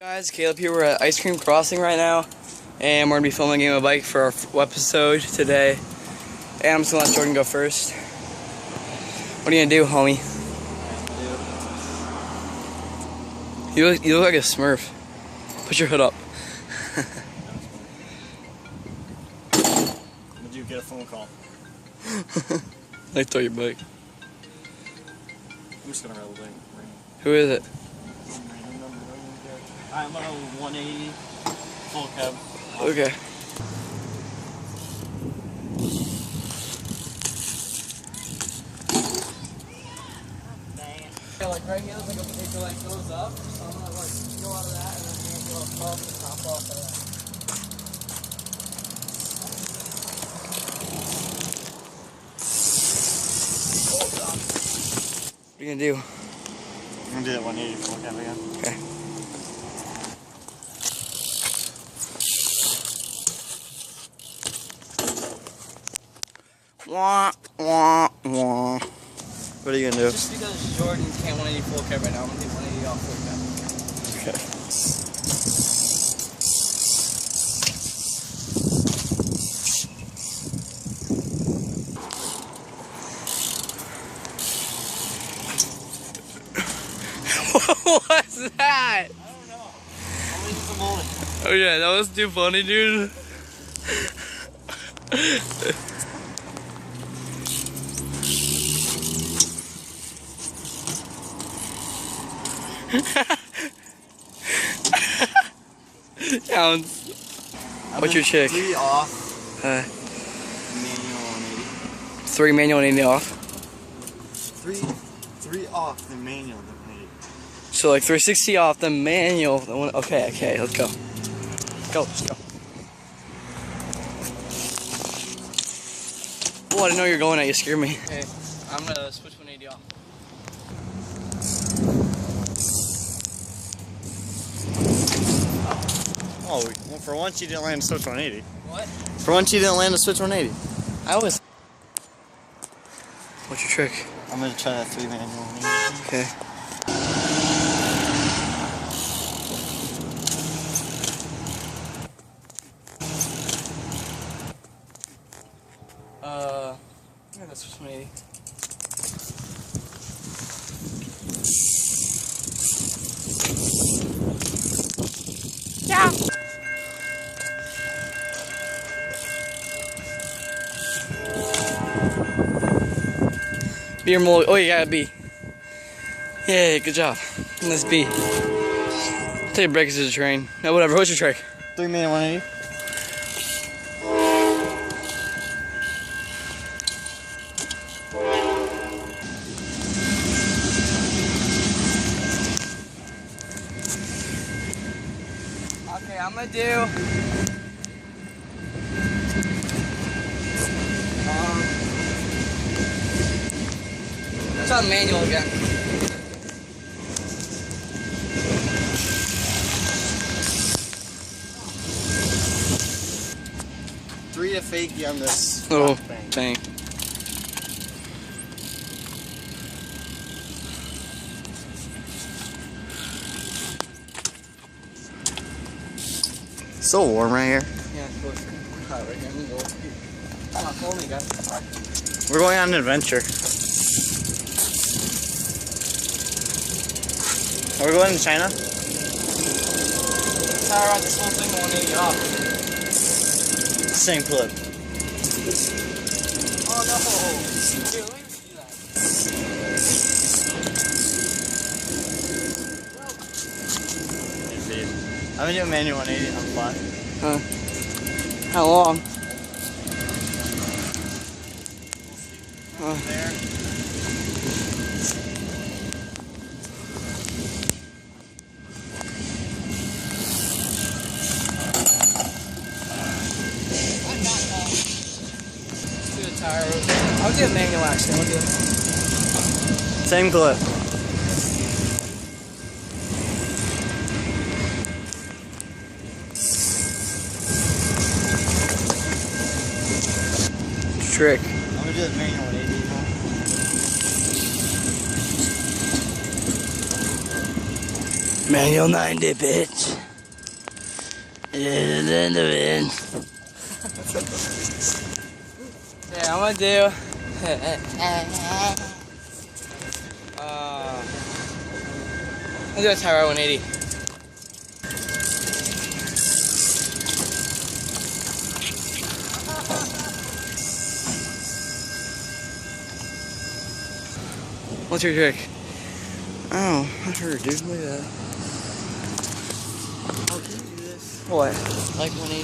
Guys, Caleb here. We're at Ice Cream Crossing right now, and we're gonna be filming a game of bike for our episode today. And I'm just gonna let Jordan go first. What are you gonna do, homie? You look like a Smurf. Put your hood up. Would you get a phone call? Like throw your bike. I'm just gonna roll the ring. Who is it? I'm on a 180 full cab. Okay. Yeah, like right here, like it like goes up, so I'm gonna like go out of that and then go up and top off of that. What are you gonna do? I'm gonna do that 180 full cab again. Okay. Wah, wah, wah. What are you gonna do? Just because Jordan can't 180 full cab right now, I'm gonna do 180 off full cab. Okay. What was that? I don't know. I'm gonna use the mullet. Oh yeah, that was too funny, dude. Counts. What's your chick? 3 off. Manual 180. 3 manual and 80 off. 3 off the manual 180. So like 360 off the manual. The one, okay, let's go. Let's go. Oh, I didn't know you were going at. You scared me. Okay, I'm gonna switch 180 off. Oh, well, for once you didn't land a switch 180. What? For once you didn't land a switch 180. I was. What's your trick? I'm gonna try that 3 manual 180. Okay. Yeah, that's switch 180. Yeah. B or mole. Oh, you got a B. Yeah, good job. Let's B. Take a break as a train. No, whatever. What's your trick? 3 manual 180. Okay, I'm gonna do. Let's try manual again. Three to fakey on this Little thing. thing. So warm right here. Yeah, it's hot right here. I'm gonna go. Come on, follow me, guys. We're going on an adventure. Are we going to China? Tire out this whole thing 180 off. Same clip. Oh no! Here, let me do that. I'm gonna do a manual 180 on flat. How long? There. Do a tire. I'll do a manual actually. I'll do it. Same clip. Trick. I'm gonna do the manual 180. Manual 90, bitch. Yeah, I'm gonna do. I'll do a Tyro 180. What's your trick? Oh, I heard, dude. Look at that. How can you do this? What? Like 180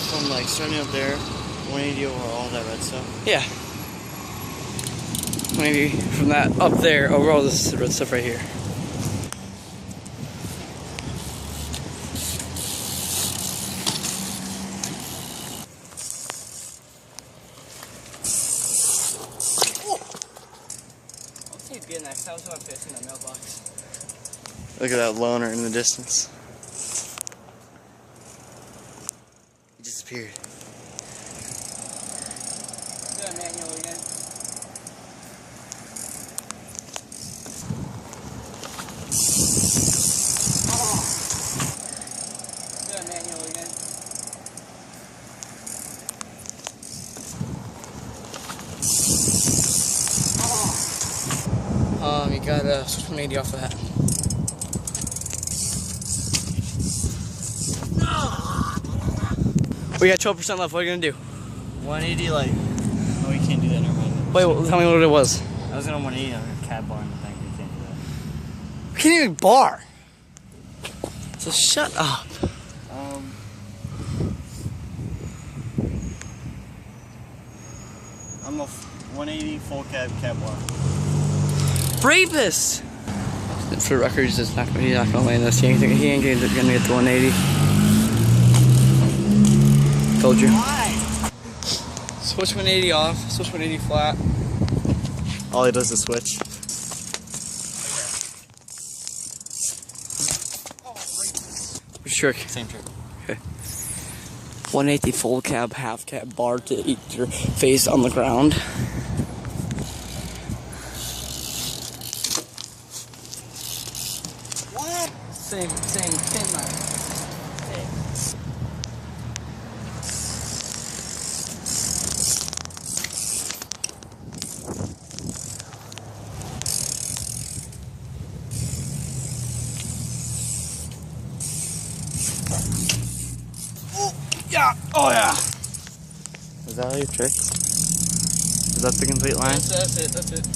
from like starting up there, 180 over all that red stuff. Yeah. 180 from that up there over all this red stuff right here. I'll take good next time, so I'm facing that mailbox. Look at that loner in the distance. He disappeared. Do that manual again. Do that manual again. You gotta switch 180 off of that. We got 12% left. What are you gonna do? 180 like, oh you can't do that, never mind. Wait, well, tell me what it was. I was gonna 180 on a cab bar in the thing, but you can't do that. We can't even bar. So shut up. I'm a 180 full cab bar. Rapist! For the record, he's not gonna land this. He ain't gonna get the 180. Told you. Why? Switch 180 off, switch 180 flat. All he does is switch. What's your trick? Same trick. Okay. 180 full cab, half cab bar to eat your face on the ground. What? Same pin line. Yeah. Oh yeah. Is that all your tricks? Is that the complete line? That's it. That's it.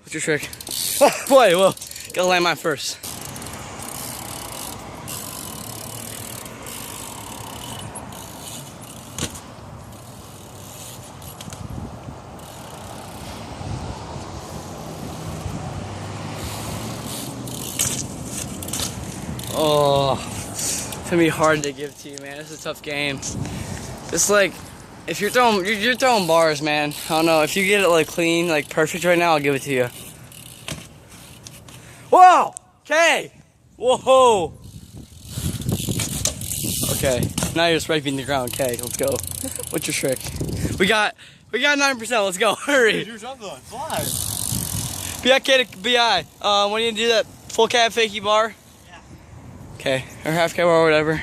What's your trick? Wait, well, gotta land mine first. Oh, it's gonna be hard to give to you, man. It's a tough game. It's like, if you're throwing bars, man. I don't know, if you get it like clean, like perfect right now, I'll give it to you. Whoa! Okay! Whoa! Okay, now you're scraping the ground. Okay, let's go. What's your trick? We got 9%. Let's go. Hurry. Do something. Fly. BI, BI. When are you gonna do that full cab fakie bar? Yeah. Okay, or half cab or whatever.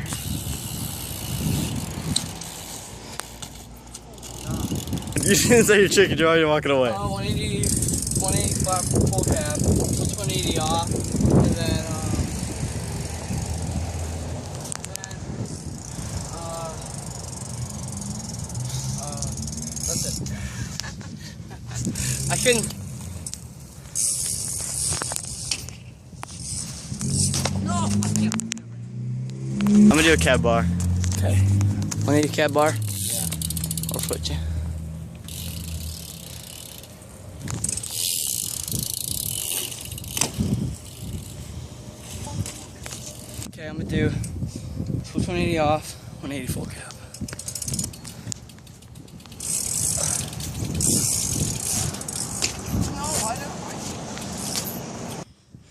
You didn't say your trick and you're already walking away. 180 flat full cab, switch 180 off, and then that's it. I couldn't. No, I can't. I'm gonna do a cab bar. Okay. 180 cab bar? Yeah. I'll switch you. Okay, I'm gonna do switch 180 off, 180 full cab.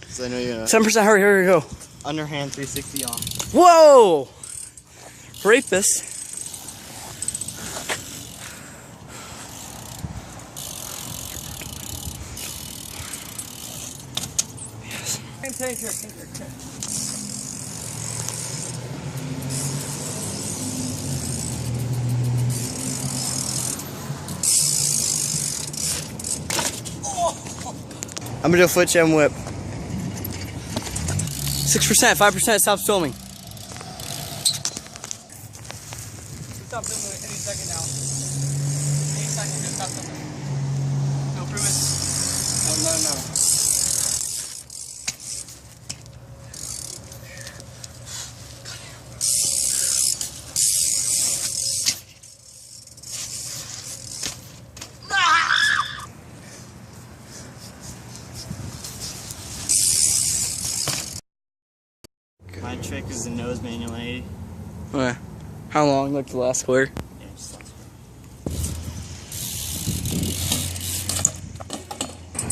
So I know you're gonna 7%, hurry, hurry, go. underhand 360 off. Whoa! Rapist. Take here. I'm gonna do a foot jam whip. 6%, 5%, stop filming. Stop filming any second now. Any second, just stop filming. No, prove it. No. My trick is the nose manual 180. Okay. How long? Like the last quarter? Yeah, just last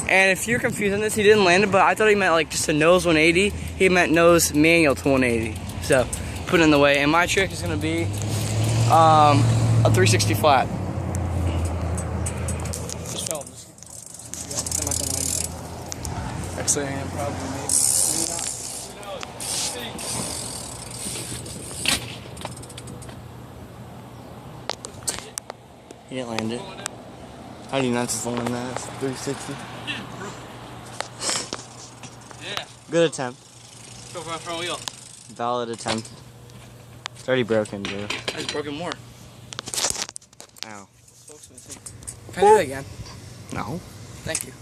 And if you're confused on this, he didn't land it, but I thought he meant like just a nose 180. He meant nose manual to 180. So put it in the way. And my trick is gonna be a 360 flat. Just film. I'm not gonna land. Actually, I am probably maybe not. He didn't land it. How do you not just land that? It's 360. Yeah. Good attempt. Go for my front wheel. Valid attempt. It's already broken, dude. I just broke it more. Ow. Can I do that again? No. Thank you.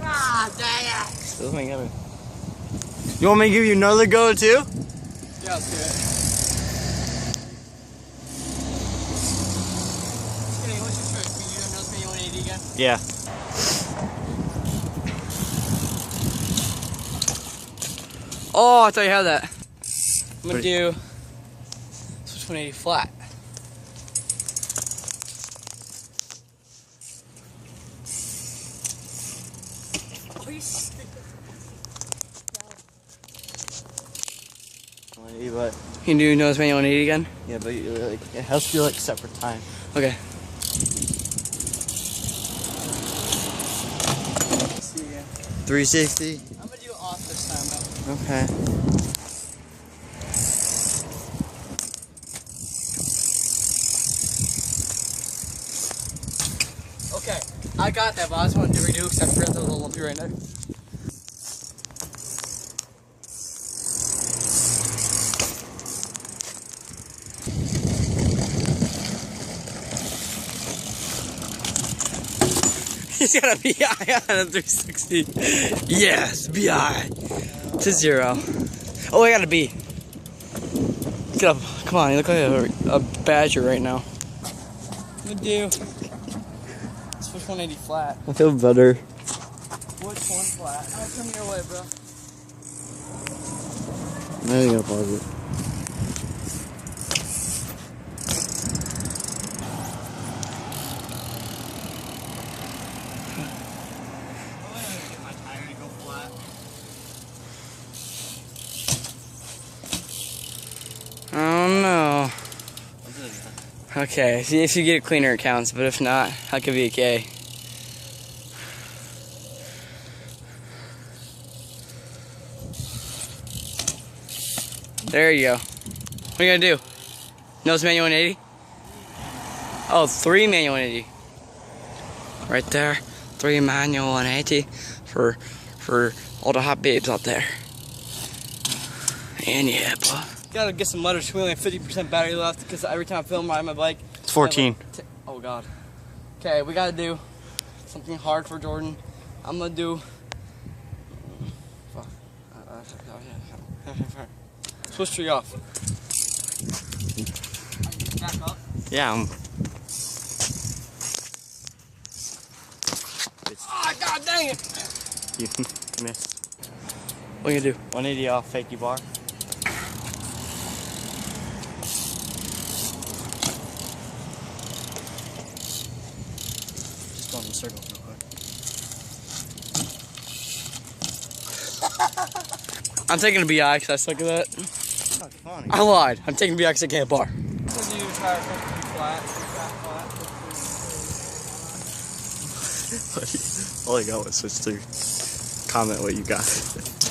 Ah, dang it! Still ain't got it. You want me to give you another go too? Yeah, let's do it. Kenny, what's your trick? Can you do a nose manual 180 again? Yeah. Oh, I thought you had that. I'm gonna do switch 180 flat. But You can do nose manual 180 again? yeah, but like, it has to be like separate time. Okay. 360. I'm gonna do it off this time though. Okay. Okay, I got that, but I just want to redo because I forgot there was a little lumpy right there. He's got a BI on a 360. Yes, BI to 0. Oh, I got a B. Get up. Come on, you look like a badger right now. I'm gonna do switch 180 flat. I feel better. Which one flat? I'll come your way, bro. Now you gotta pause it. Oh no. Okay, see if you get it cleaner it counts, but if not, I'll give you a K. There you go. What are you gonna do? Nose manual 180? Oh, 3 manual 180. Right there. 3 manual 180 for all the hot babes out there. And yeah, boy. Gotta get some letters. We only have 50% battery left because every time I film riding my bike, It's 14. oh god. Okay, we gotta do something hard for Jordan. I'm gonna do. Fuck. Switch tree off. Back up. Yeah. Ah, god dang it! You missed. What are you gonna do? 180 off, fakey bar. Just go in the circle real quick. I'm taking a BI because I suck at that. That's not funny. I lied. I'm taking a BI because I can't bar. All I got was switch to comment what you got.